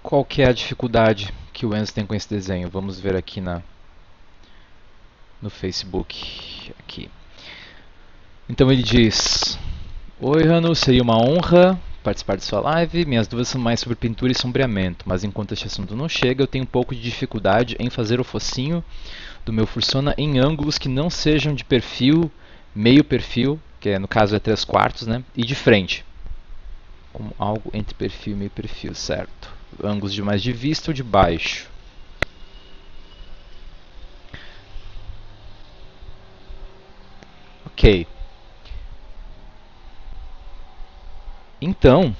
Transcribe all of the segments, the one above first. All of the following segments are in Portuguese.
Qual que é a dificuldade que o Enzo tem com esse desenho? Vamos ver aqui no Facebook. Aqui. Então ele diz: Oi, Rano, seria uma honra participar de sua live. Minhas dúvidas são mais sobre pintura e sombreamento, mas enquanto este assunto não chega, eu tenho um pouco de dificuldade em fazer o focinho do meu Fursona em ângulos que não sejam de perfil, meio perfil, que no caso é 3/4, né? E de frente. Como algo entre perfil e meio perfil, certo? Ângulos de mais de vista ou de baixo. Ok. Então,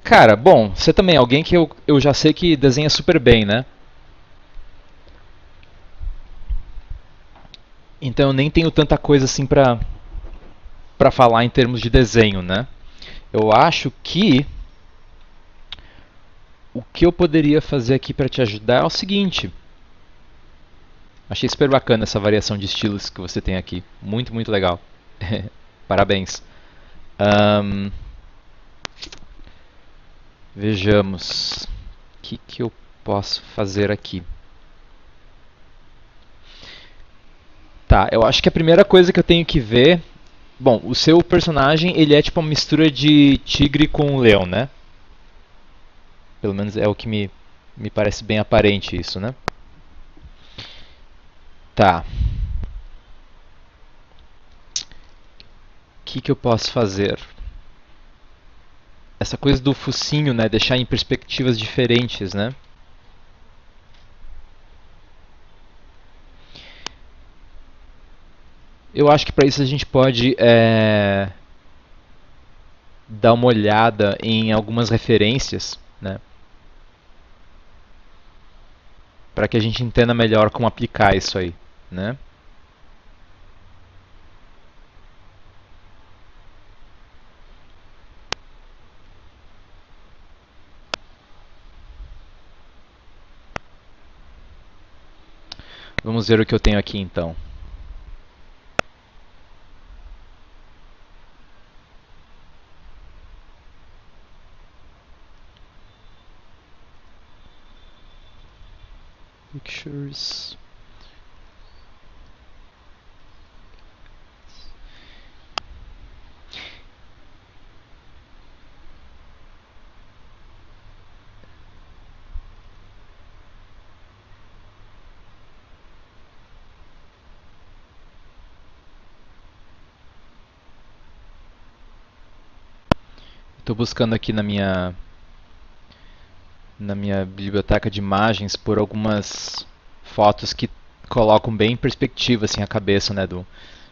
cara, bom, você também é alguém que eu já sei que desenha super bem, né? Então eu nem tenho tanta coisa assim pra falar em termos de desenho, né? Eu acho que o que eu poderia fazer aqui para te ajudar é o seguinte. Achei super bacana essa variação de estilos que você tem aqui. Muito, muito legal. Parabéns. Ahn, vejamos. O que eu posso fazer aqui? Tá, eu acho que a primeira coisa que eu tenho que ver. Bom, o seu personagem ele é tipo uma mistura de tigre com leão, né? Pelo menos é o que me parece bem aparente isso, né? Tá. O que eu posso fazer? Essa coisa do focinho, né? Deixar em perspectivas diferentes, né? Eu acho que para isso a gente pode dar uma olhada em algumas referências, né? Para que a gente entenda melhor como aplicar isso aí, né? Vamos ver o que eu tenho aqui então. Pictures. Estou buscando aqui na minha biblioteca de imagens por algumas fotos que colocam bem em perspectiva assim a cabeça, né,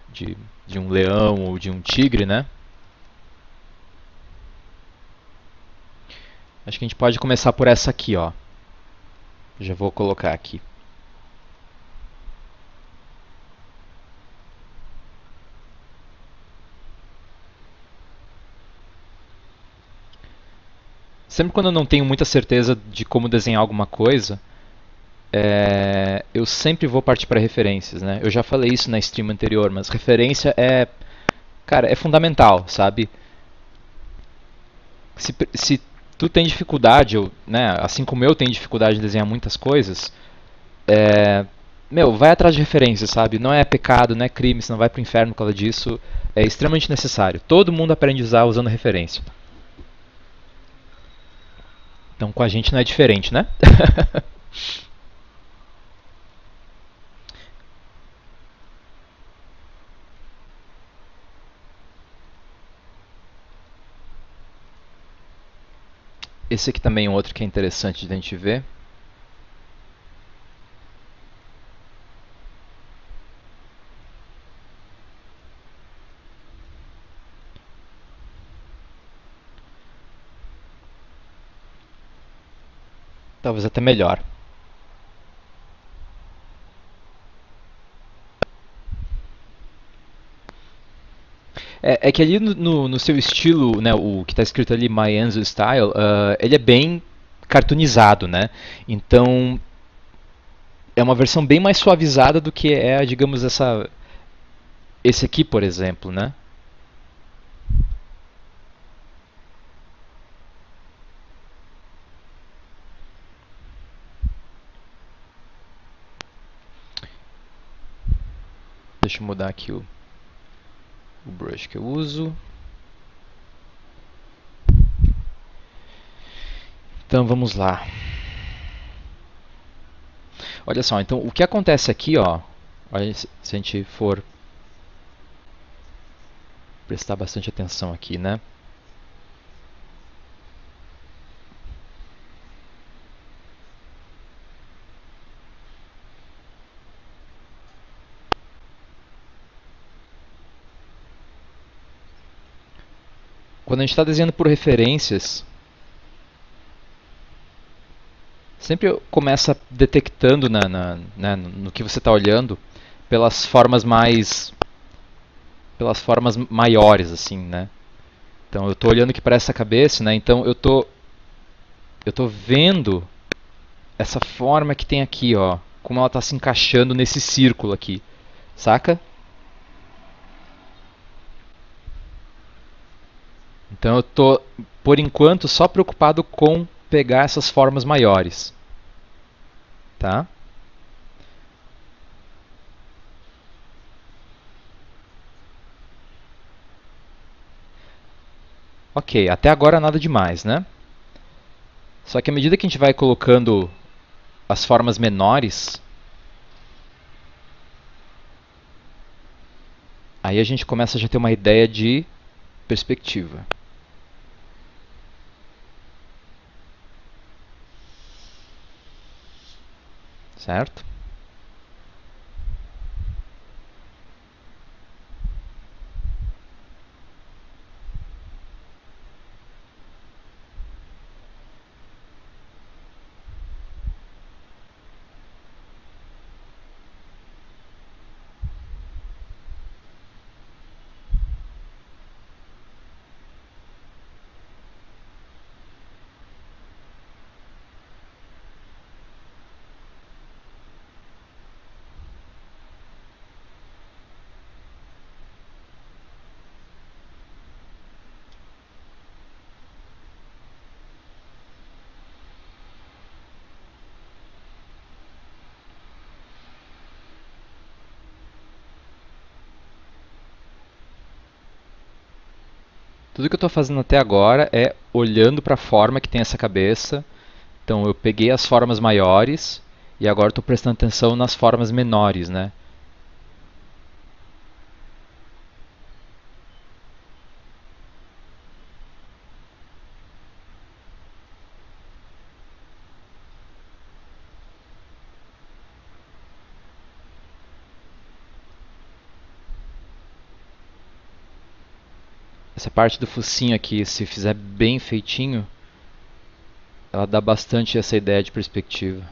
de, de um leão ou de um tigre, né? Acho que a gente pode começar por essa aqui, ó. Já vou colocar aqui. Sempre quando eu não tenho muita certeza de como desenhar alguma coisa, eu sempre vou partir para referências, né? Eu já falei isso na stream anterior, mas referência cara, é fundamental, sabe? Se tu tem dificuldade, né, assim como eu tenho dificuldade em desenhar muitas coisas, meu, vai atrás de referências, sabe? Não é pecado, não é crime, você não vai pro inferno por causa disso. É extremamente necessário. Todo mundo aprende a usar usando referência. Então com a gente não é diferente, né? Esse aqui também é um outro que é interessante de a gente ver. Talvez até melhor. É que ali no seu estilo, né, o que está escrito ali, My Enzo Style, ele é bem cartoonizado, né? Então é uma versão bem mais suavizada do que é, digamos, esse aqui, por exemplo, né? deixa eu mudar aqui o brush que eu uso. Então vamos lá. Olha só, então o que acontece aqui, ó, olha, se a gente for prestar bastante atenção aqui, né? Quando a gente está desenhando por referências, sempre começa detectando né, no que você está olhando pelas formas maiores, assim, né? Então eu estou olhando aqui para essa cabeça, né? Então eu tô vendo essa forma que tem aqui, ó, como ela está se encaixando nesse círculo aqui, saca? Então eu tô, por enquanto, só preocupado com pegar essas formas maiores, tá? Ok, até agora nada demais, né? Só que à medida que a gente vai colocando as formas menores, aí a gente começa a já ter uma ideia de perspectiva, certo? Tudo que eu estou fazendo até agora é olhando para a forma que tem essa cabeça. Então eu peguei as formas maiores e agora estou prestando atenção nas formas menores, né? Essa parte do focinho aqui, se fizer bem feitinho, ela dá bastante essa ideia de perspectiva.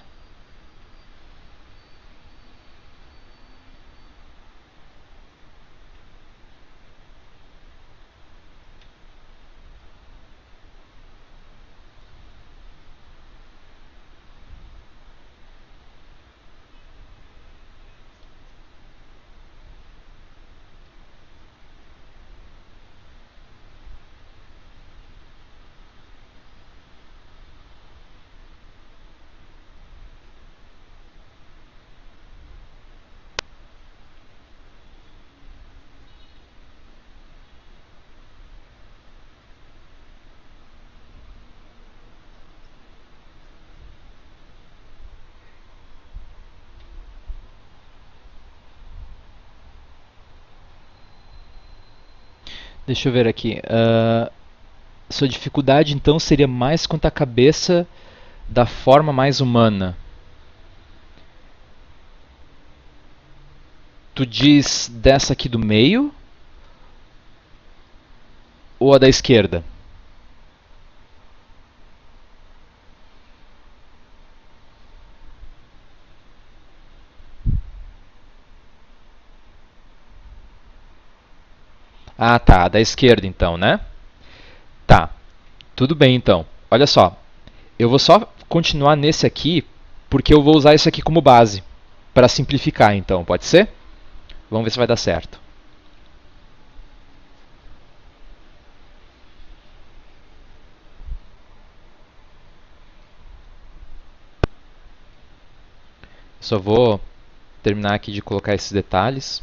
Deixa eu ver aqui. Sua dificuldade então seria mais quanto à cabeça da forma mais humana. Tu diz dessa aqui do meio ou a da esquerda? Ah, tá, a da esquerda então, né? Tá, tudo bem então. Olha só, eu vou só continuar nesse aqui porque eu vou usar isso aqui como base para simplificar então, pode ser? Vamos ver se vai dar certo. Só vou terminar aqui de colocar esses detalhes.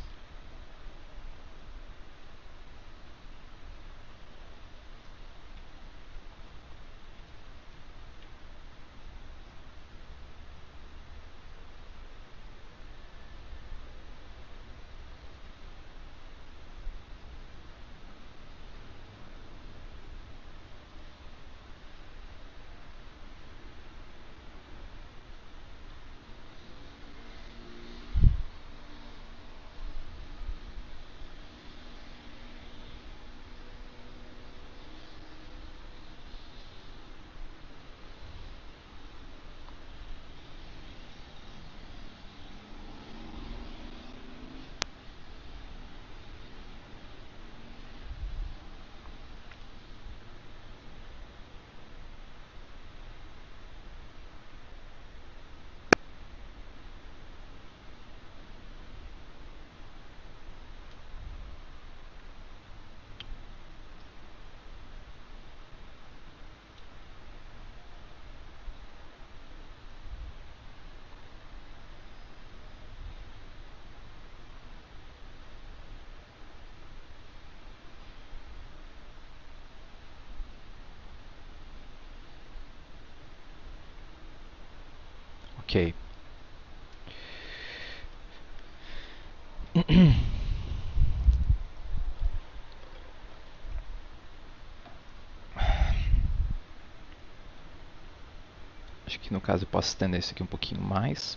Ok. Acho que no caso eu posso estender isso aqui um pouquinho mais.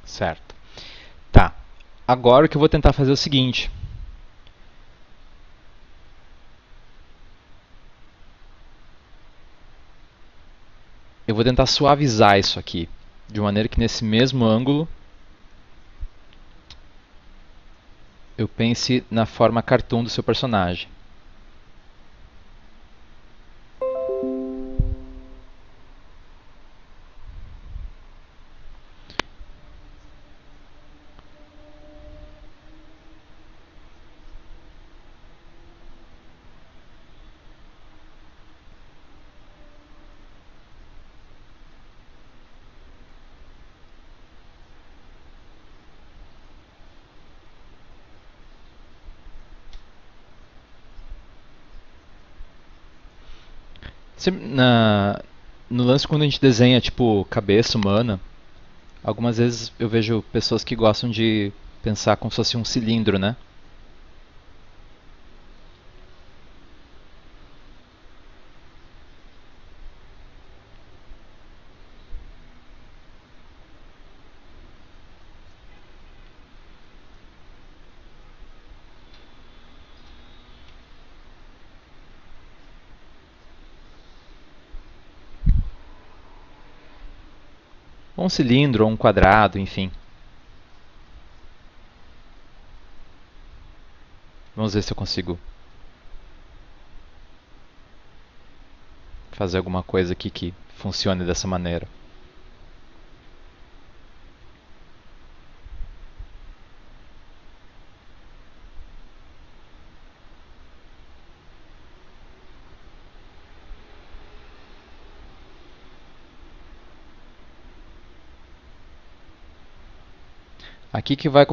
Certo. Tá. Agora o que eu vou tentar fazer é o seguinte. Eu vou tentar suavizar isso aqui, de maneira que nesse mesmo ângulo eu pense na forma cartoon do seu personagem. No lance quando a gente desenha tipo cabeça humana, algumas vezes eu vejo pessoas que gostam de pensar como se fosse um cilindro, né? Ou um cilindro, ou um quadrado, enfim. Vamos ver se eu consigo fazer alguma coisa aqui que funcione dessa maneira.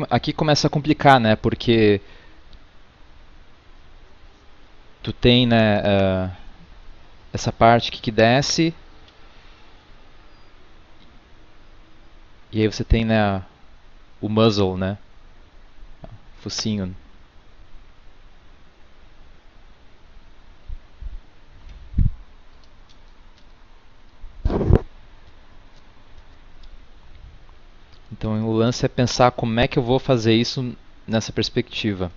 Aqui começa a complicar, né? Porque tu tem, né, essa parte aqui que desce e aí você tem, né, o muzzle, né? Focinho. Então o lance é pensar como é que eu vou fazer isso nessa perspectiva.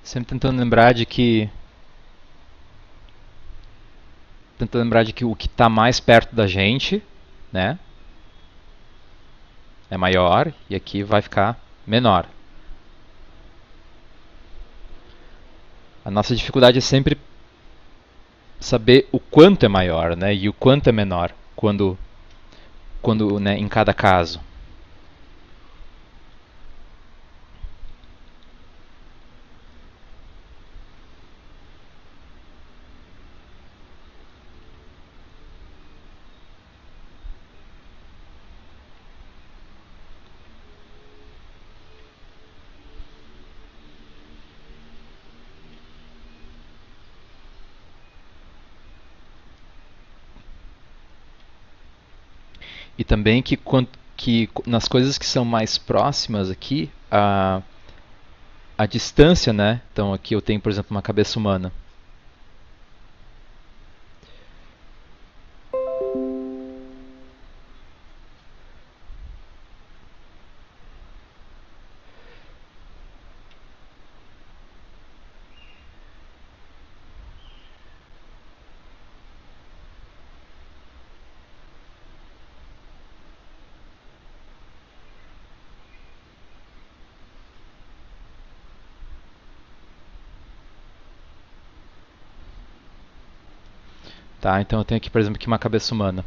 Sempre tentando lembrar de que o que está mais perto da gente, né, é maior e aqui vai ficar menor. A nossa dificuldade é sempre saber o quanto é maior, né, e o quanto é menor quando, né, em cada caso. E também que nas coisas que são mais próximas aqui, a distância, né? Então aqui eu tenho, por exemplo, uma cabeça humana. Tá, então eu tenho aqui, por exemplo, aqui uma cabeça humana.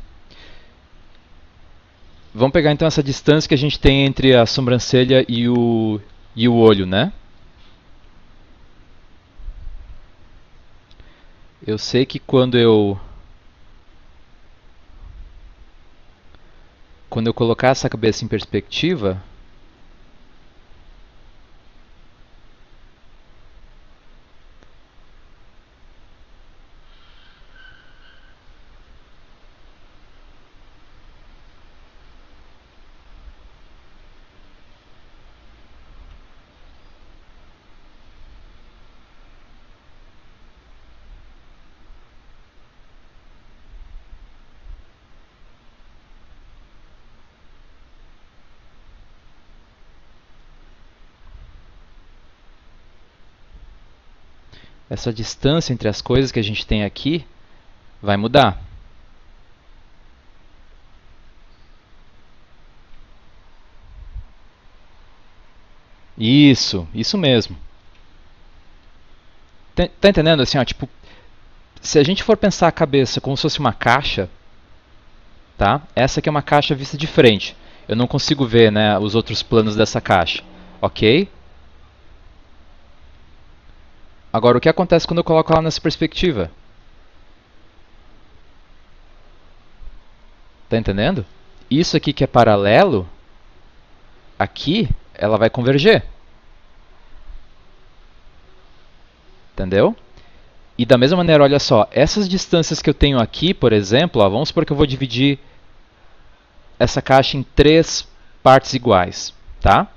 Vamos pegar então essa distância que a gente tem entre a sobrancelha e o olho, né? Eu sei que quando eu colocar essa cabeça em perspectiva, essa distância entre as coisas que a gente tem aqui vai mudar. Isso mesmo. Tá entendendo? Assim, ó, tipo, se a gente for pensar a cabeça como se fosse uma caixa, tá? Essa aqui é uma caixa vista de frente. Eu não consigo ver, né, os outros planos dessa caixa, ok? Agora, o que acontece quando eu coloco ela nessa perspectiva? Tá entendendo? Isso aqui que é paralelo, aqui, ela vai converger. Entendeu? E da mesma maneira, olha só, essas distâncias que eu tenho aqui, por exemplo, ó, vamos supor que eu vou dividir essa caixa em 3 partes iguais, tá?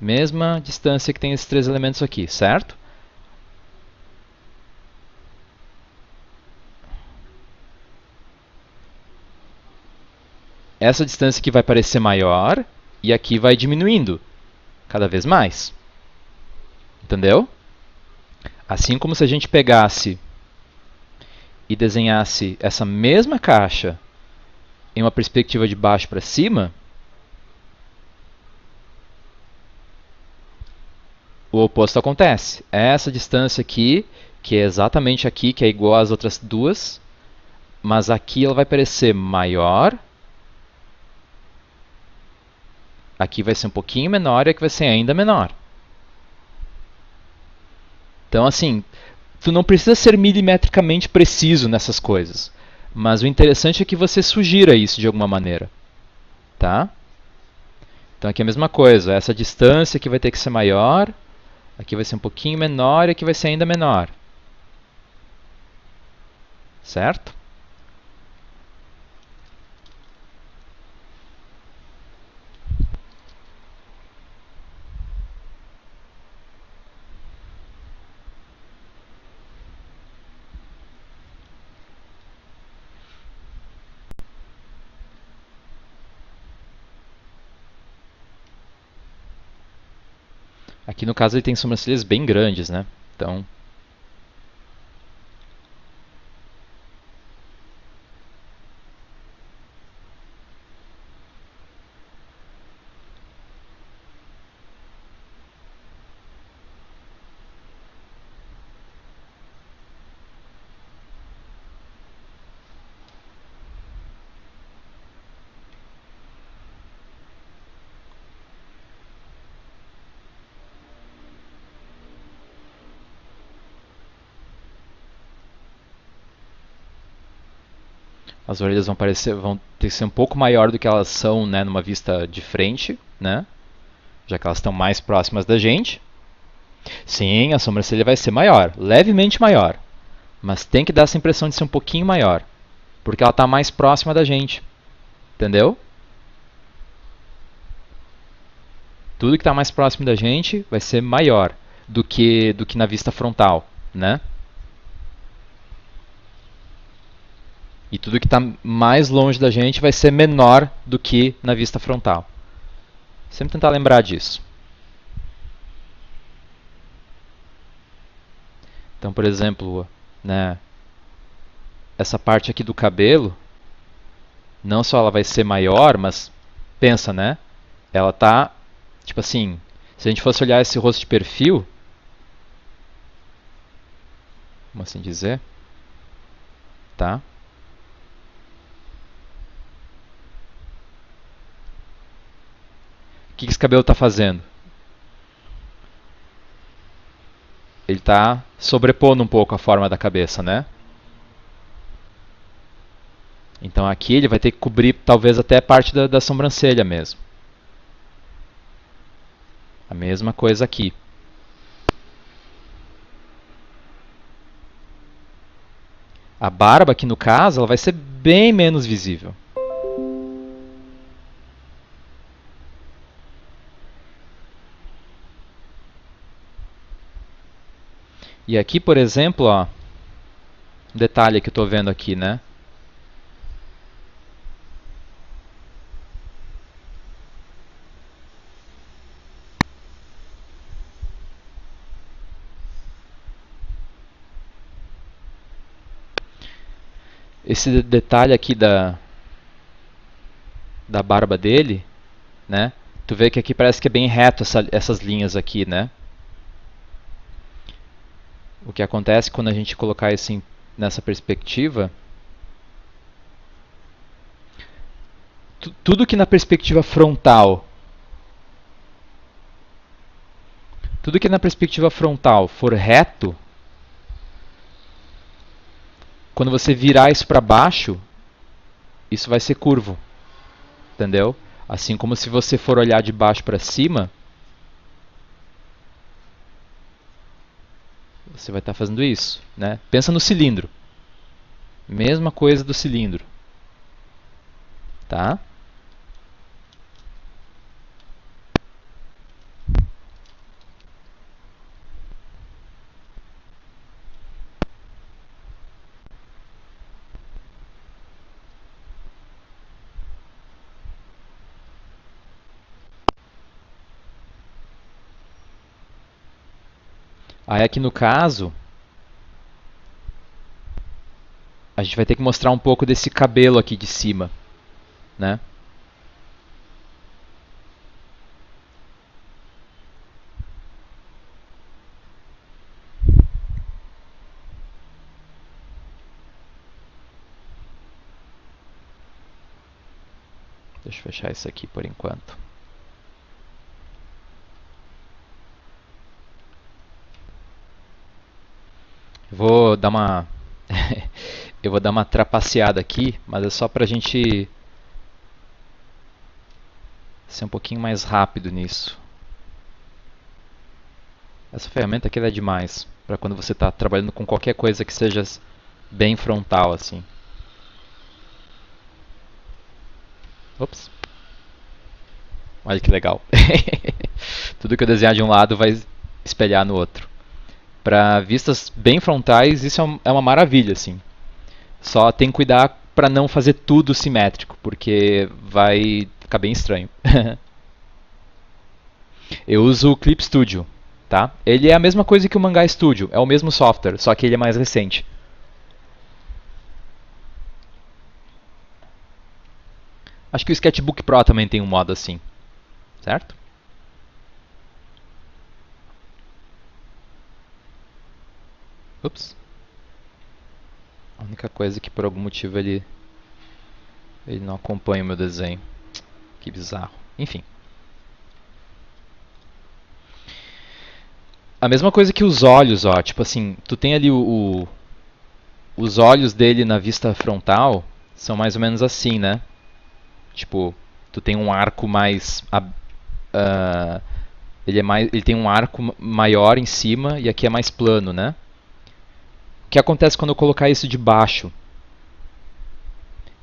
Mesma distância que tem esses 3 elementos aqui, certo? Essa distância aqui vai parecer maior e aqui vai diminuindo cada vez mais. Entendeu? Assim como se a gente pegasse e desenhasse essa mesma caixa em uma perspectiva de baixo para cima, o oposto acontece. Essa distância aqui, que é exatamente aqui, que é igual às outras duas, mas aqui ela vai parecer maior, aqui vai ser um pouquinho menor e aqui vai ser ainda menor. Então, assim, tu não precisa ser milimetricamente preciso nessas coisas, mas o interessante é que você sugira isso de alguma maneira, tá? Então aqui é a mesma coisa, essa distância aqui vai ter que ser maior, aqui vai ser um pouquinho menor e aqui vai ser ainda menor. Certo? Aqui no caso ele tem sobrancelhas bem grandes, né? Então, as orelhas vão ter que ser um pouco maior do que elas são, né, numa vista de frente, né? Já que elas estão mais próximas da gente. Sim, a sobrancelha vai ser maior, levemente maior, mas tem que dar essa impressão de ser um pouquinho maior, porque ela está mais próxima da gente. Entendeu? Tudo que está mais próximo da gente vai ser maior do que na vista frontal, né? E tudo que está mais longe da gente vai ser menor do que na vista frontal. Sempre tentar lembrar disso. Então, por exemplo, né, essa parte aqui do cabelo, não só ela vai ser maior, mas pensa, né? Ela tá, tipo assim, se a gente fosse olhar esse rosto de perfil, como assim dizer, tá? O que esse cabelo está fazendo? Ele está sobrepondo um pouco a forma da cabeça, né? Então aqui ele vai ter que cobrir talvez até parte da sobrancelha mesmo. A mesma coisa aqui. A barba aqui no caso, ela vai ser bem menos visível. E aqui, por exemplo, ó, um detalhe que eu estou vendo aqui, né? Esse detalhe aqui da barba dele, né? Tu vê que aqui parece que é bem reto essas linhas aqui, né? O que acontece quando a gente colocar isso nessa perspectiva, tudo que na perspectiva frontal, tudo que na perspectiva frontal for reto, quando você virar isso para baixo, isso vai ser curvo, entendeu? Assim como se você for olhar de baixo para cima, você vai estar fazendo isso, né? Pensa no cilindro. Mesma coisa do cilindro. Tá? Aí aqui no caso, a gente vai ter que mostrar um pouco desse cabelo aqui de cima, né? Deixa eu fechar isso aqui por enquanto. Vou dar uma eu vou dar uma trapaceada aqui, mas é só pra gente ser um pouquinho mais rápido nisso. Essa ferramenta aqui é demais para quando você está trabalhando com qualquer coisa que seja bem frontal assim. Ops. Olha que legal. Tudo que eu desenhar de um lado vai espelhar no outro. Para vistas bem frontais, isso é uma maravilha, assim. Só tem que cuidar para não fazer tudo simétrico, porque vai ficar bem estranho. Eu uso o Clip Studio, tá? Ele é a mesma coisa que o Manga Studio, é o mesmo software, só que ele é mais recente. Acho que o Sketchbook Pro também tem um modo assim, certo? Ups. A única coisa é que por algum motivo ele não acompanha o meu desenho. Que bizarro. Enfim. A mesma coisa que os olhos, ó. Tipo assim, tu tem ali os olhos dele na vista frontal são mais ou menos assim, né? Tipo, tu tem um arco mais ele tem um arco maior em cima e aqui é mais plano, né? O que acontece quando eu colocar isso de baixo?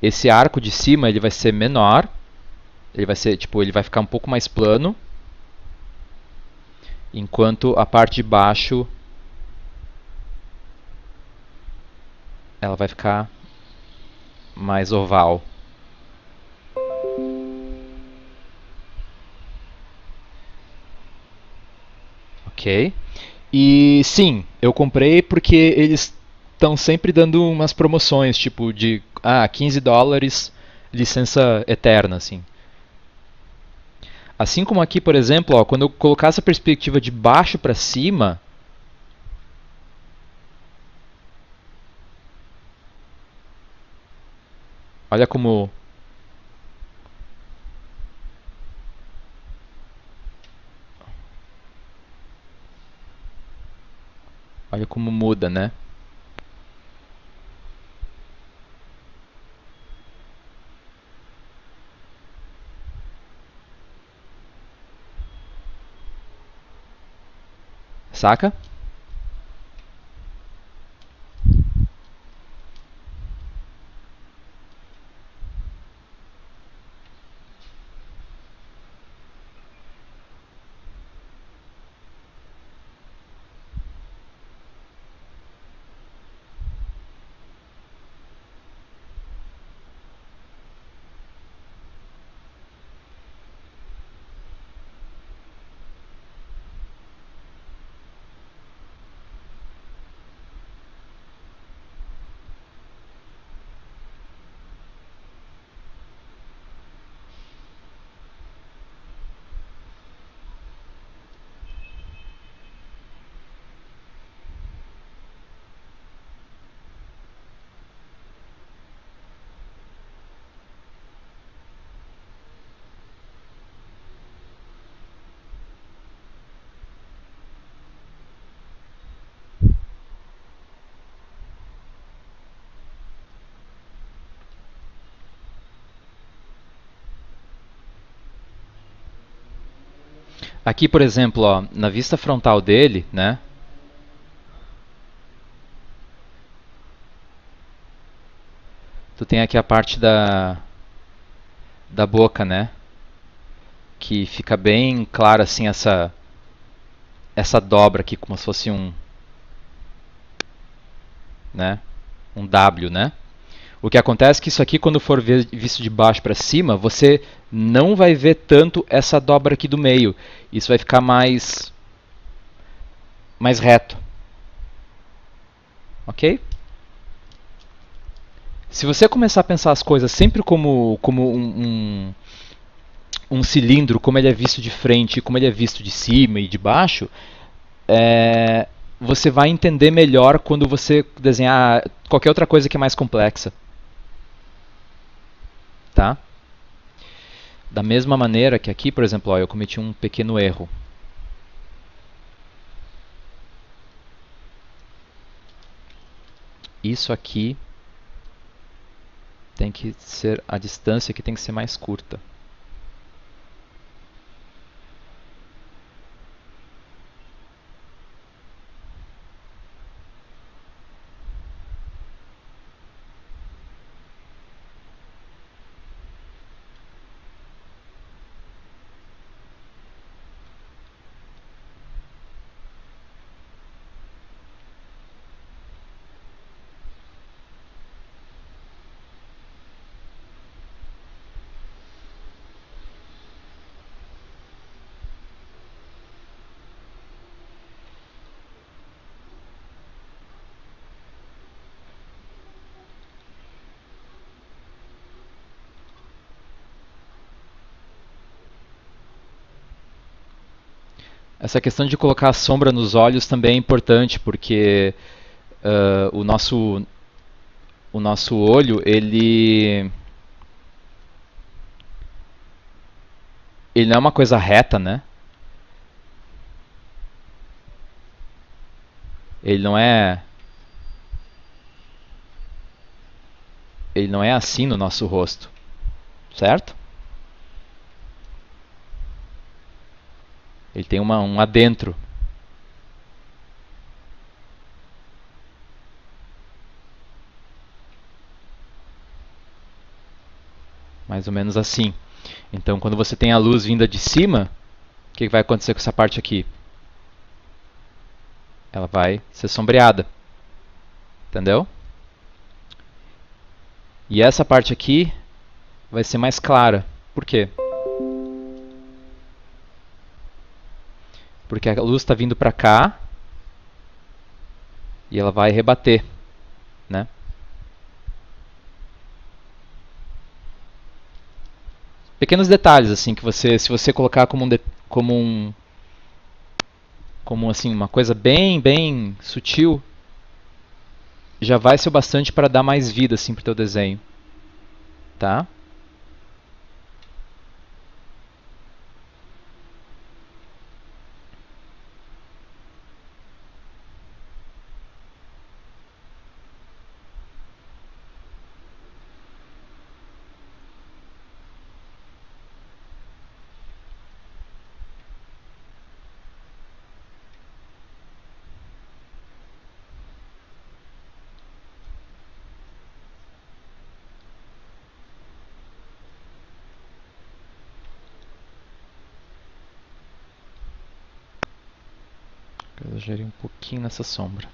Esse arco de cima ele vai ser menor, ele vai ser tipo, ele vai ficar um pouco mais plano, enquanto a parte de baixo ela vai ficar mais oval. Ok? E sim, eu comprei porque eles estão sempre dando umas promoções, tipo de $15, licença eterna, assim. Assim como aqui, por exemplo, ó, quando eu colocar essa perspectiva de baixo para cima, olha como olha como muda, né? Saca? Aqui, por exemplo, ó, na vista frontal dele, né? Tu tem aqui a parte da boca, né? Que fica bem clara assim essa dobra aqui como se fosse né? Um W, né? O que acontece é que isso aqui, quando for visto de baixo para cima, você não vai ver tanto essa dobra aqui do meio. Isso vai ficar mais reto. Ok? Se você começar a pensar as coisas sempre como um cilindro, como ele é visto de frente, como ele é visto de cima e de baixo, você vai entender melhor quando você desenhar qualquer outra coisa que é mais complexa. Tá? Da mesma maneira que aqui, por exemplo, ó, eu cometi um pequeno erro. Isso aqui tem que ser, a distância aqui tem que ser mais curta. Essa questão de colocar a sombra nos olhos também é importante, porque o nosso olho, ele não é uma coisa reta, né? Ele não é ele não é assim no nosso rosto, certo? Ele tem um adentro. Mais ou menos assim. Então, quando você tem a luz vinda de cima, o que vai acontecer com essa parte aqui? Ela vai ser sombreada. Entendeu? E essa parte aqui vai ser mais clara. Por quê? Porque a luz está vindo para cá e ela vai rebater, né? Pequenos detalhes assim que você, se você colocar como assim uma coisa bem sutil, já vai ser o bastante para dar mais vida assim pro teu desenho, tá? Eu exagerei um pouquinho nessa sombra.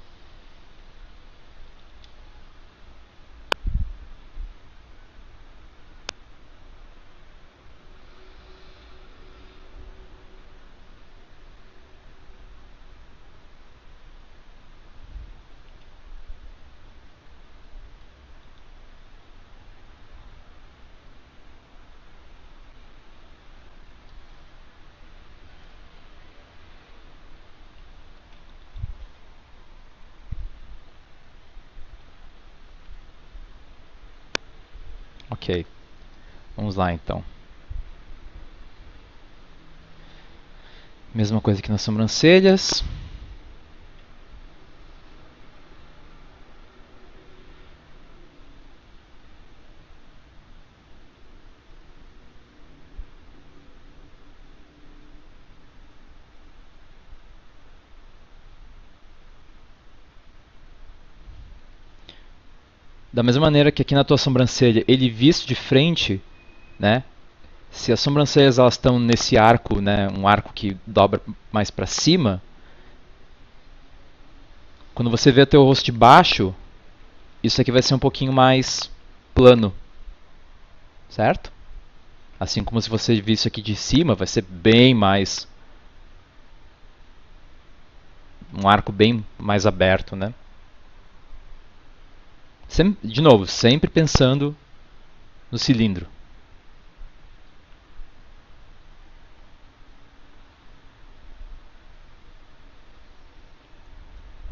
Ok, vamos lá então. Mesma coisa aqui nas sobrancelhas. Da mesma maneira que aqui na tua sobrancelha, ele visto de frente, né? Se as sobrancelhas elas estão nesse arco, né, um arco que dobra mais para cima, quando você vê o teu rosto de baixo, isso aqui vai ser um pouquinho mais plano, certo? Assim como se você visse aqui de cima, vai ser bem mais um arco bem mais aberto, né? De novo, sempre pensando no cilindro,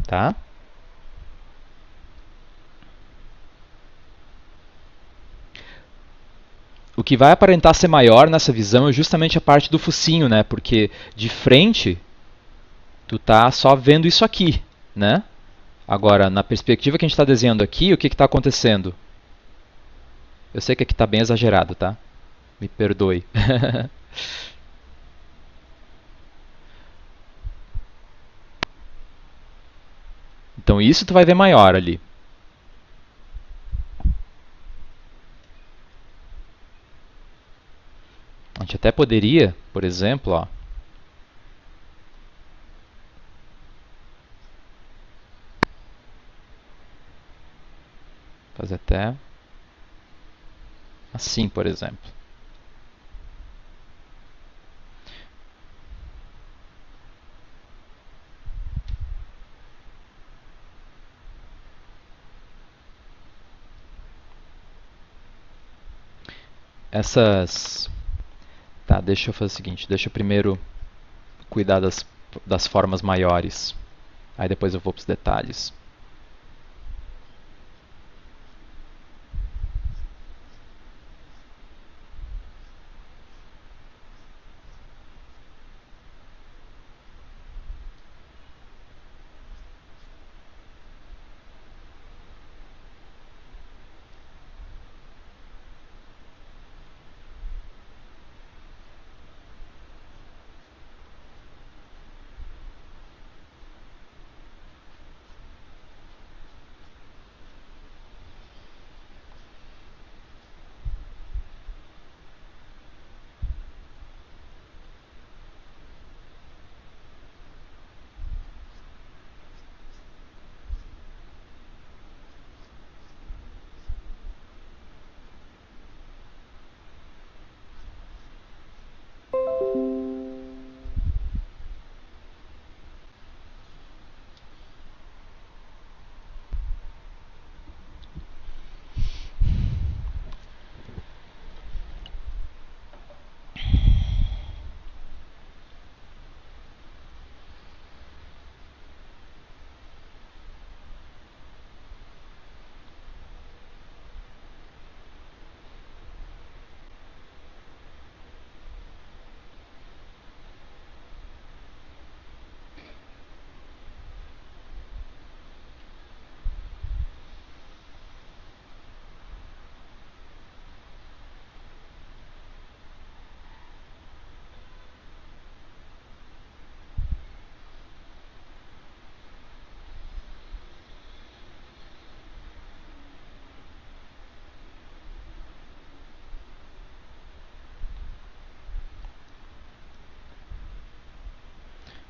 tá? O que vai aparentar ser maior nessa visão é justamente a parte do focinho, né? Porque de frente tu tá só vendo isso aqui, né? Agora, na perspectiva que a gente está desenhando aqui, o que está acontecendo? Eu sei que aqui está bem exagerado, tá? Me perdoe. Então isso tu vai ver maior ali. A gente até poderia, por exemplo, ó, fazer até assim, por exemplo. Essas. Tá, deixa eu fazer o seguinte: deixa eu primeiro cuidar das formas maiores. Aí depois eu vou para os detalhes.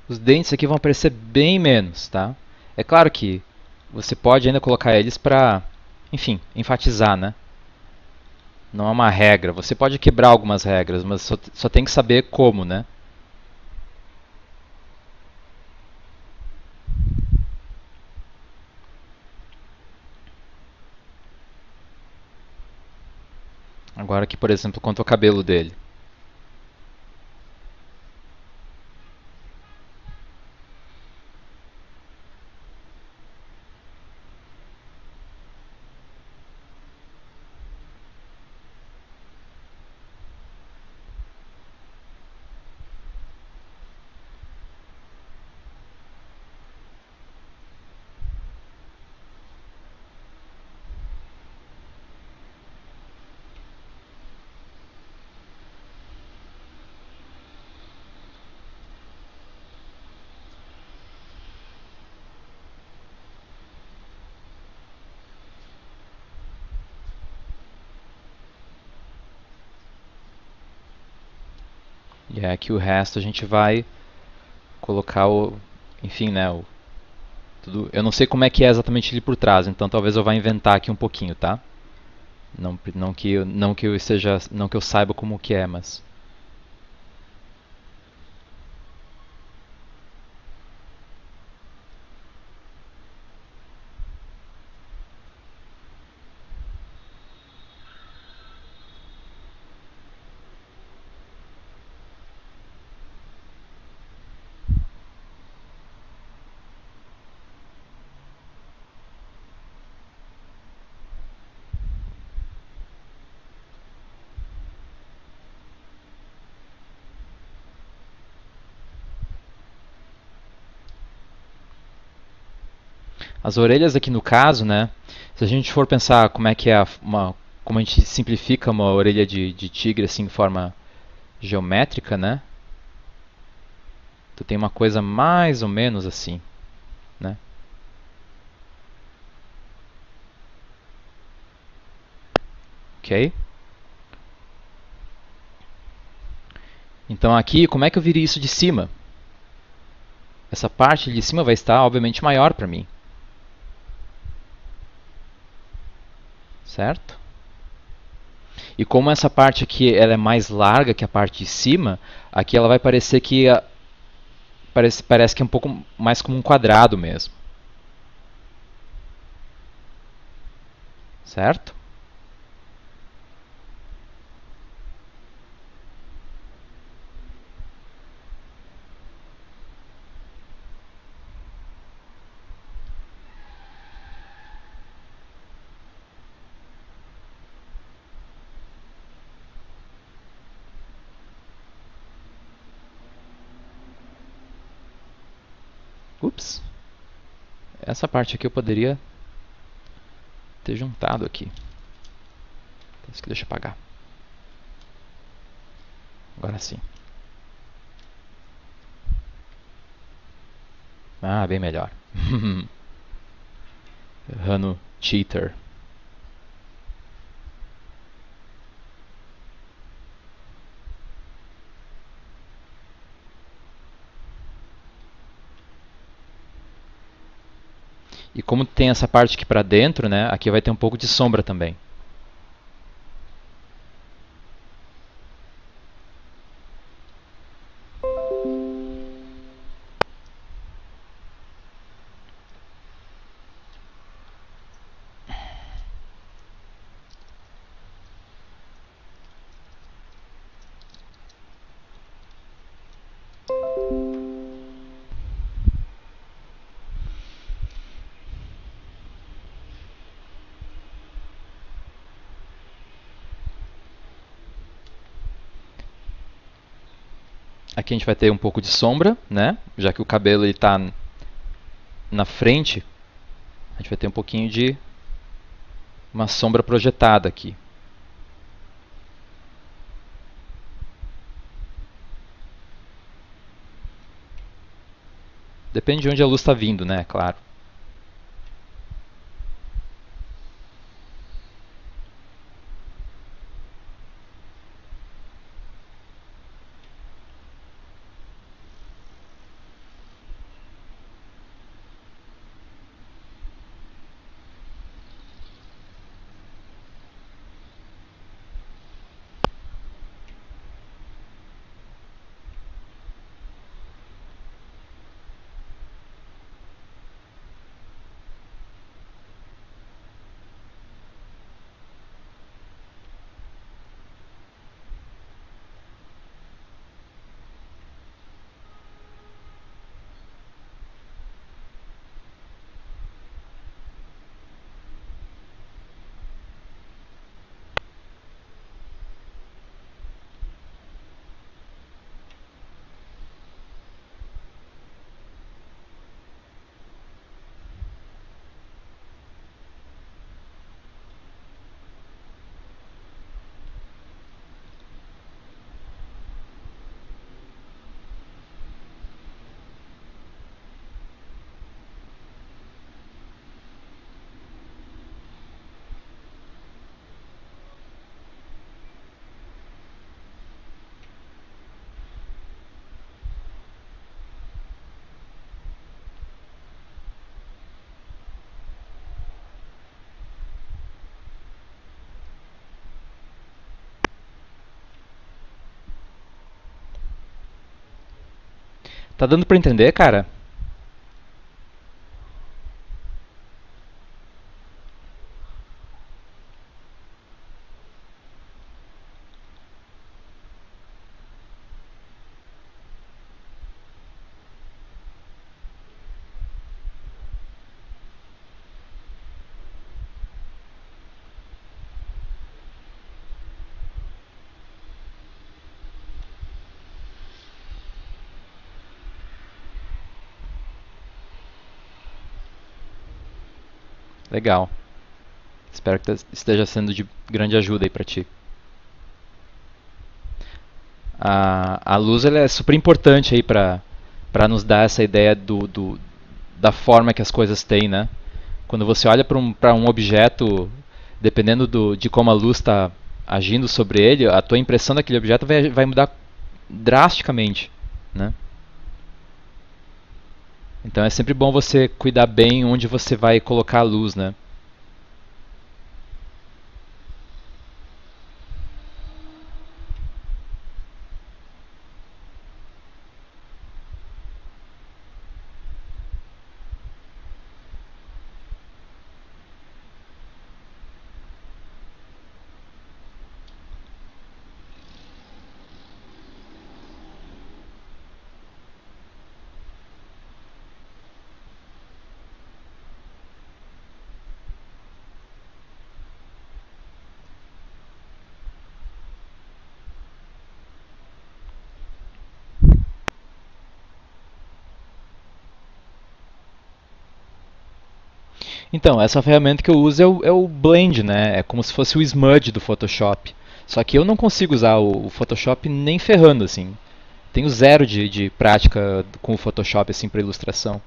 os dentes aqui vão aparecer bem menos, tá? É claro que você pode ainda colocar eles para, enfim, enfatizar, né? Não é uma regra. Você pode quebrar algumas regras, mas só tem que saber como, né? Agora aqui, por exemplo, quanto ao cabelo dele. E aqui o resto a gente vai colocar o, enfim, né, o, tudo. Eu não sei como é que é exatamente ali por trás, então talvez eu vá inventar aqui um pouquinho, tá? Não que eu saiba como que é, mas as orelhas aqui no caso, né? Se a gente for pensar como é que é como a gente simplifica uma orelha de tigre assim em forma geométrica, né? Tu tem uma coisa mais ou menos assim, né? Ok? Então aqui, como é que eu viria isso de cima? Essa parte de cima vai estar, obviamente, maior para mim, certo? E como essa parte aqui ela é mais larga que a parte de cima, aqui ela vai parecer que parece que é um pouco mais como um quadrado mesmo, certo? Ups, essa parte aqui eu poderia ter juntado aqui. Isso que deixa eu apagar. Agora sim. Ah, bem melhor. Rano Cheater. E como tem essa parte aqui para dentro, né? Aqui vai ter um pouco de sombra também. Aqui a gente vai ter um pouco de sombra, né? Já que o cabelo está na frente, a gente vai ter um pouquinho de uma sombra projetada aqui. Depende de onde a luz está vindo, né? Claro. Tá dando pra entender, cara? Legal. Espero que esteja sendo de grande ajuda aí pra ti. A luz ela é super importante aí para nos dar essa ideia da forma que as coisas têm, né? Quando você olha para um objeto, dependendo de como a luz está agindo sobre ele, a tua impressão daquele objeto vai mudar drasticamente, né? Então é sempre bom você cuidar bem onde você vai colocar a luz, né? Então, essa ferramenta que eu uso é o Blend, né? É como se fosse o Smudge do Photoshop. Só que eu não consigo usar o Photoshop nem ferrando, assim. Tenho zero de prática com o Photoshop, assim, para ilustração.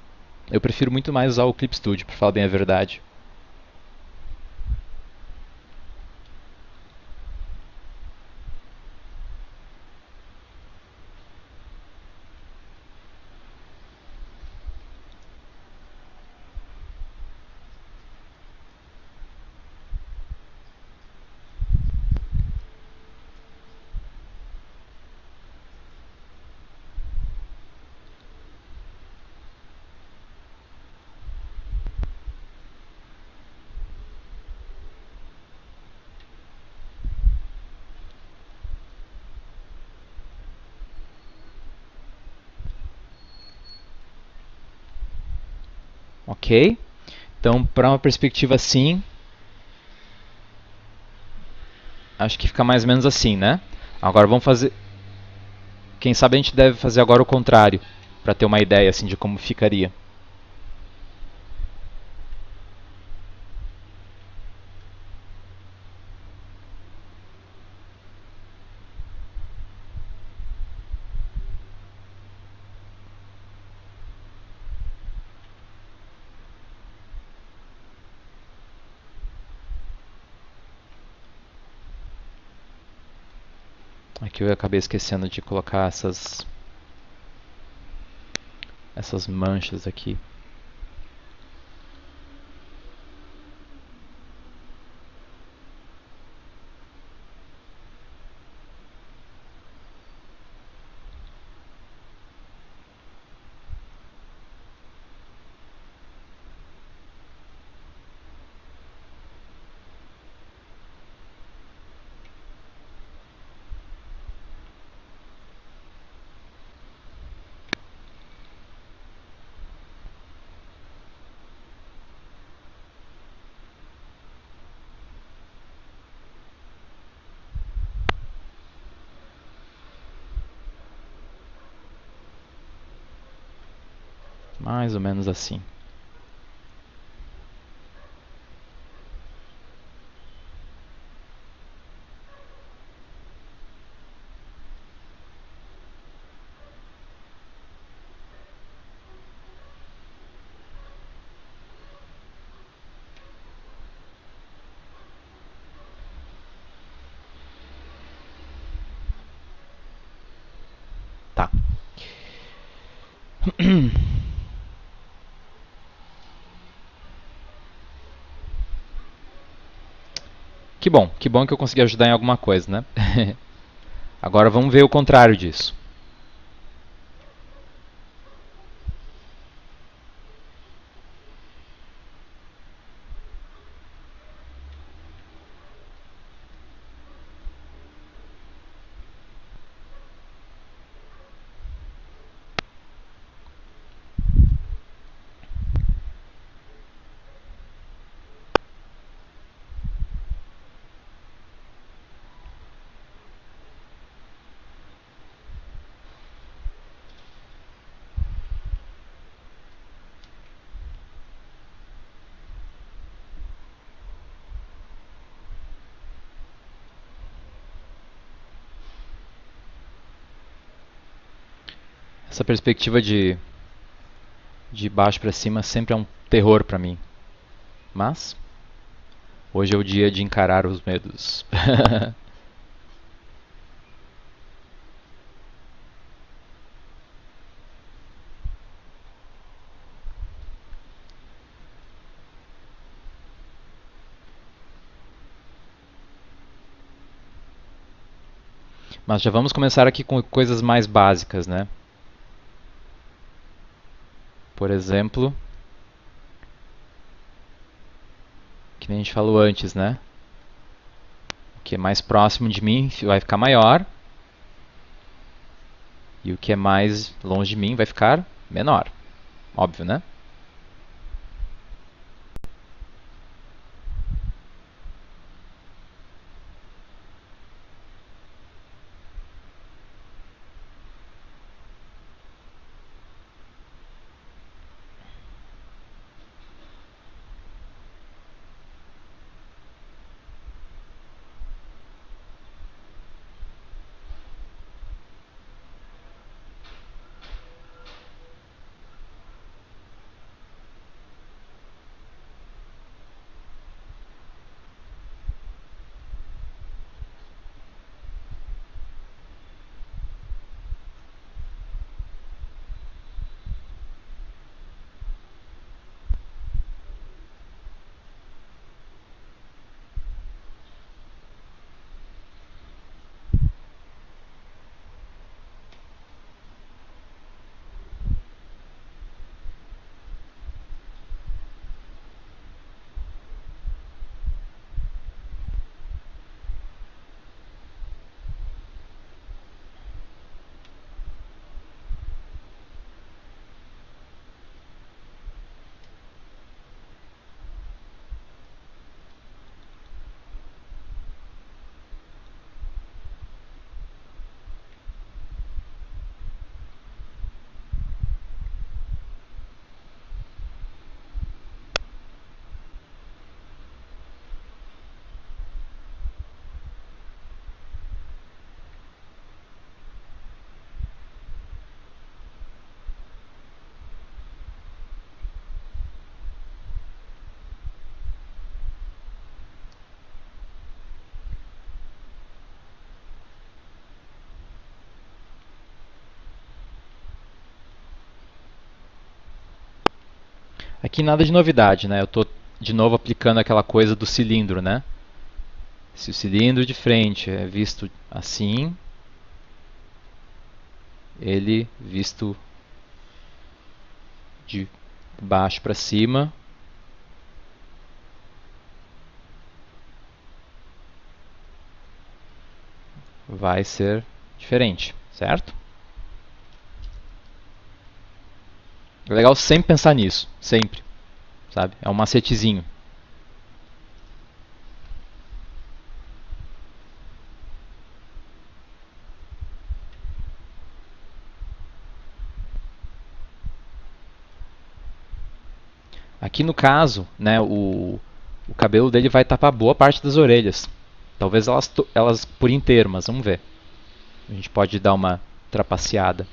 Eu prefiro muito mais usar o Clip Studio, para falar bem a verdade. Ok? Então, para uma perspectiva assim, acho que fica mais ou menos assim, né? Agora vamos fazer. Quem sabe a gente deve fazer agora o contrário, para ter uma ideia assim de como ficaria. Aqui eu acabei esquecendo de colocar essas manchas aqui. Mais ou menos assim. Tá. Que bom que eu consegui ajudar em alguma coisa, né? Agora vamos ver o contrário disso. Essa perspectiva de baixo para cima sempre é um terror para mim. Mas hoje é o dia de encarar os medos. Mas já vamos começar aqui com coisas mais básicas, né? Por exemplo, que nem a gente falou antes, né? O que é mais próximo de mim vai ficar maior e o que é mais longe de mim vai ficar menor. Óbvio, né? Aqui nada de novidade, né? Eu estou de novo aplicando aquela coisa do cilindro, né? Se o cilindro de frente é visto assim, ele visto de baixo para cima vai ser diferente, certo? É legal sempre pensar nisso, sempre, sabe? É um macetezinho. Aqui no caso, né, o cabelo dele vai tapar boa parte das orelhas. Talvez elas por inteiro, mas vamos ver. A gente pode dar uma trapaceada.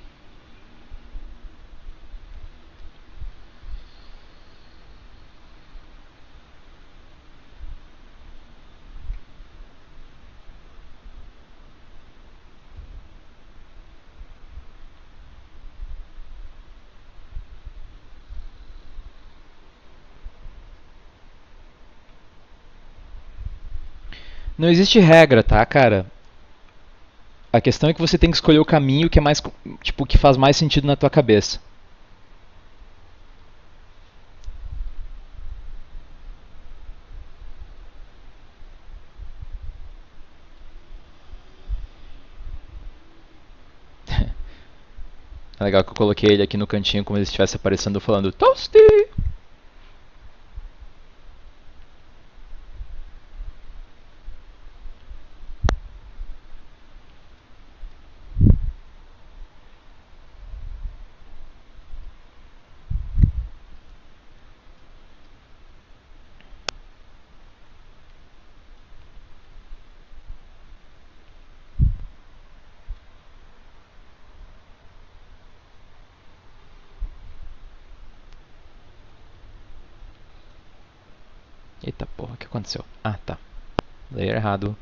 Não existe regra, tá, cara? A questão é que você tem que escolher o caminho que é mais, tipo, que faz mais sentido na tua cabeça. É legal que eu coloquei ele aqui no cantinho como se ele estivesse aparecendo falando Toasty! Eita porra, o que aconteceu? Ah, tá. Layer errado.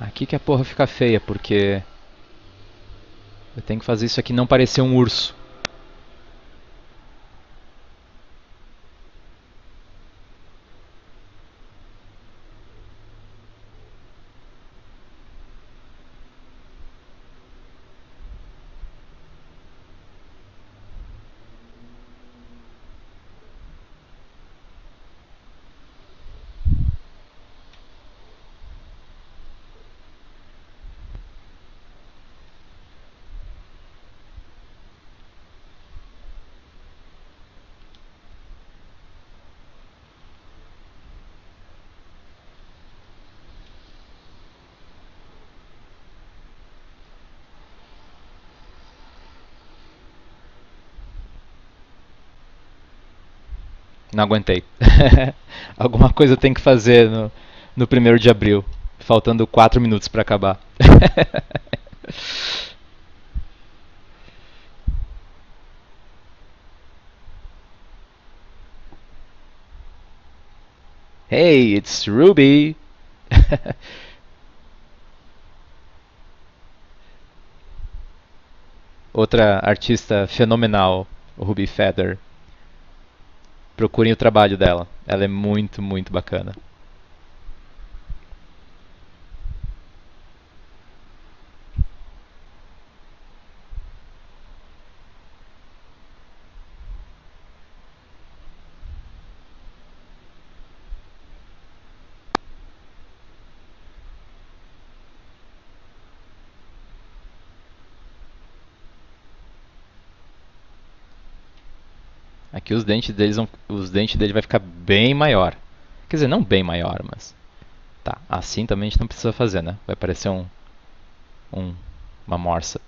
Aqui que a porra fica feia, porque eu tenho que fazer isso aqui não parecer um urso. Não aguentei. Alguma coisa eu tenho que fazer no 1º de abril. Faltando 4 minutos para acabar. Hey, it's Ruby! Outra artista fenomenal, Ruby Feather. Procurem o trabalho dela. Ela é muito, muito bacana. Aqui os dentes dele vai ficar bem maior. Quer dizer, não bem maior, mas tá. Assim também a gente não precisa fazer, né? Vai parecer um uma morsa.